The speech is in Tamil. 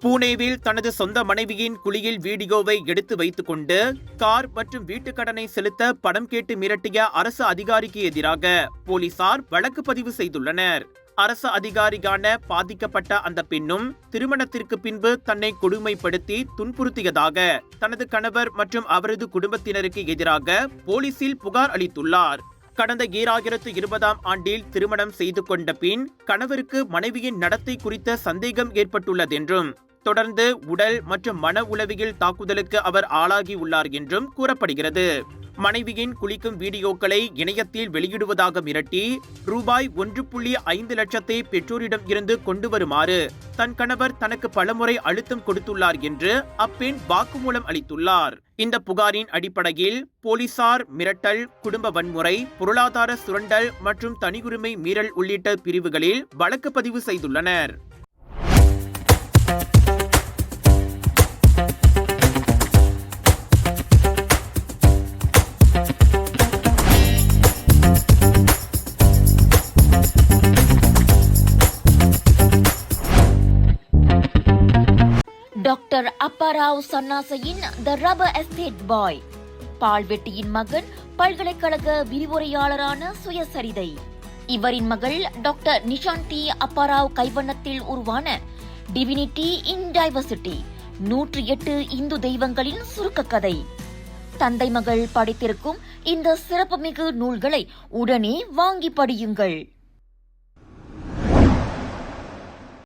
புனேவில் தனது சொந்த மனைவியின் குளியல் வீடியோவை எடுத்து வைத்துக் கொண்டு கார் மற்றும் வீட்டுக் கடனை செலுத்த பணம் கேட்டு மிரட்டிய அரசு அதிகாரிக்கு எதிராக போலீசார் வழக்கு பதிவு செய்துள்ளனர். அரசு அதிகாரியான பாதிக்கப்பட்ட அந்த பெண்ணும் திருமணத்திற்கு பின்பு தன்னை கொடுமைப்படுத்தி துன்புறுத்தியதாக தனது கணவர் மற்றும் அவரது குடும்பத்தினருக்கு எதிராக போலீசில் புகார் அளித்துள்ளார். கடந்த 2020ஆம் ஆண்டில் திருமணம் செய்து கொண்ட பின் கணவருக்கு மனைவியின் நடத்தை குறித்த சந்தேகம் ஏற்பட்டுள்ளதென்றும் தொடர்ந்து உடல் மற்றும் மன உளவியல் தாக்குதலுக்கு அவர் ஆளாகியுள்ளார் என்றும் கூறப்படுகிறது. மனைவியின் குளிக்கும் வீடியோக்களை இணையத்தில் வெளியிடுவதாக மிரட்டி ரூபாய் 1.5 லட்சத்தை பெற்றோரிடம் இருந்து கொண்டு வருமாறு தன் கணவர் தனக்கு பலமுறை அழுத்தம் கொடுத்துள்ளார் என்று அப்பெண் வாக்குமூலம் அளித்துள்ளார். இந்த புகாரின் அடிப்படையில் போலீசார் மிரட்டல், குடும்ப வன்முறை, பொருளாதார சுரண்டல் மற்றும் தனியுரிமை மீறல் உள்ளிட்ட பிரிவுகளில் வழக்கு பதிவு செய்துள்ளனர். டாக்டர் அப்பாராவ் சன்னாசையின் த ரப்பர் எஸ்டேட் பாய், பால்வெட்டியின் மகன், பல்கலைக்கழக விரிவுரையாளரான சுயசரிதை. இவரின் மகள் டாக்டர் நிஷாந்தி அப்பாராவ் கைவண்ணத்தில் உருவான டிவினிட்டி இன் டைவர்சிட்டி 108 இந்து தெய்வங்களின் சுருக்க கதை. தந்தை மகள் படித்திருக்கும் இந்த சிறப்புமிகு நூல்களை உடனே வாங்கி படியுங்கள்.